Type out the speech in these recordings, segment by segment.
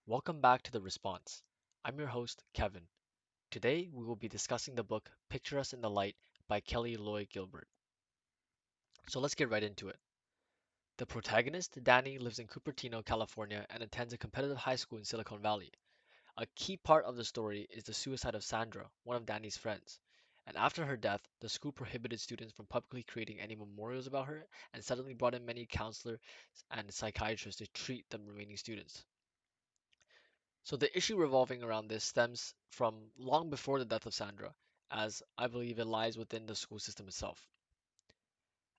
Welcome back to The Response. I'm your host, Kevin. Today, we will be discussing the book Picture Us in the Light by Kelly Loy Gilbert. So let's get right into it. The protagonist, Danny, lives in Cupertino, California, and attends a competitive high school in Silicon Valley. A key part of the story is the suicide of Sandra, one of Danny's friends. And after her death, the school prohibited students from publicly creating any memorials about her and suddenly brought in many counselors and psychiatrists to treat the remaining students. So the issue revolving around this stems from long before the death of Sandra, as I believe it lies within the school system itself.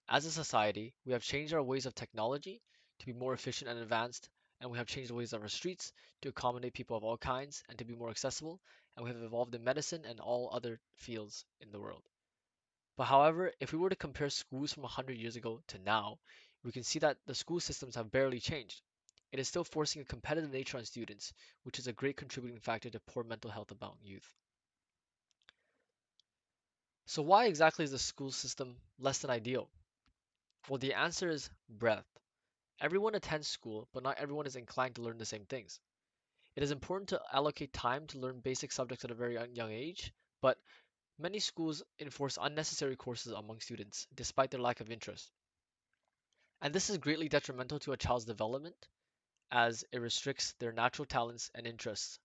As a society, we have changed our ways of technology to be more efficient and advanced, and we have changed the ways of our streets to accommodate people of all kinds and to be more accessible, and we have evolved in medicine and all other fields in the world. But however, if we were to compare schools from 100 years ago to now, we can see that the school systems have barely changed. It is still forcing a competitive nature on students, which is a great contributing factor to poor mental health among youth. So why exactly is the school system less than ideal? Well, the answer is breadth. Everyone attends school, but not everyone is inclined to learn the same things. It is important to allocate time to learn basic subjects at a very young age, but many schools enforce unnecessary courses among students, despite their lack of interest. And this is greatly detrimental to a child's development, as it restricts their natural talents and interests.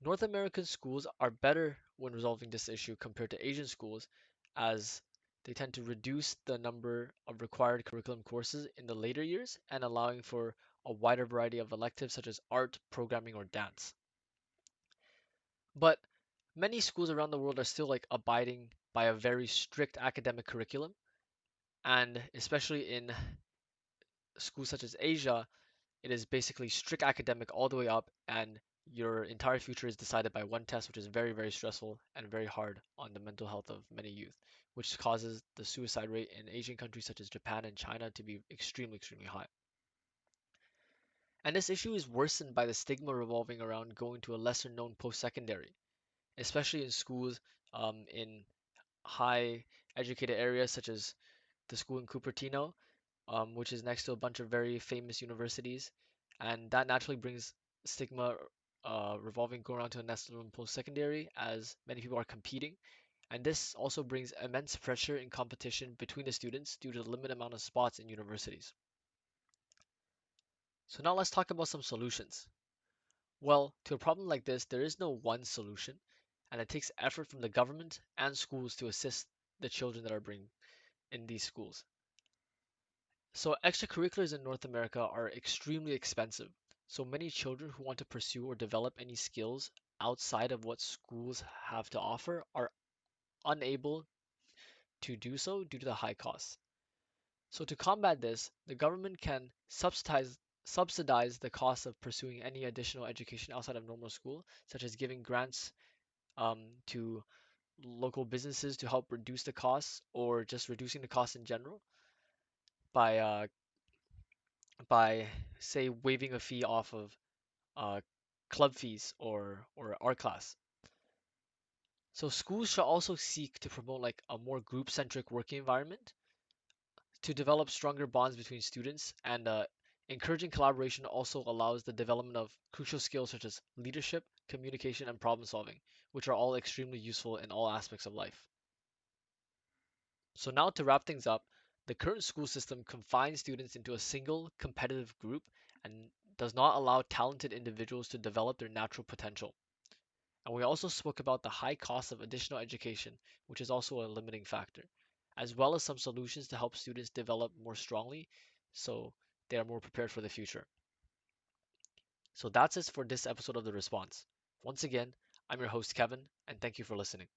North American schools are better when resolving this issue compared to Asian schools, as they tend to reduce the number of required curriculum courses in the later years and allowing for a wider variety of electives such as art, programming, or dance. But many schools around the world are still abiding by a very strict academic curriculum, and especially in schools such as Asia, it is basically strict academic all the way up, and your entire future is decided by one test, which is very, very stressful and very hard on the mental health of many youth, which causes the suicide rate in Asian countries such as Japan and China to be extremely, extremely high. And this issue is worsened by the stigma revolving around going to a lesser known post secondary, especially in schools in high educated areas such as the school in Cupertino, which is next to a bunch of very famous universities, and that naturally brings stigma revolving going around to a national and post-secondary as many people are competing, and this also brings immense pressure and competition between the students due to the limited amount of spots in universities. So now let's talk about some solutions. Well, to a problem like this, there is no one solution, and it takes effort from the government and schools to assist the children that are being in these schools. So extracurriculars in North America are extremely expensive. So many children who want to pursue or develop any skills outside of what schools have to offer are unable to do so due to the high costs. So to combat this, the government can subsidize the cost of pursuing any additional education outside of normal school, such as giving grants to local businesses to help reduce the costs, or just reducing the costs in general by by say waiving a fee off of uh, club fees or art class. So schools should also seek to promote a more group-centric working environment to develop stronger bonds between students, and encouraging collaboration also allows the development of crucial skills such as leadership, communication, and problem solving, which are all extremely useful in all aspects of life. So now to wrap things up, the current school system confines students into a single competitive group and does not allow talented individuals to develop their natural potential. And we also spoke about the high cost of additional education, which is also a limiting factor, as well as some solutions to help students develop more strongly so they are more prepared for the future. So that's it for this episode of The Response. Once again, I'm your host, Kevin, and thank you for listening.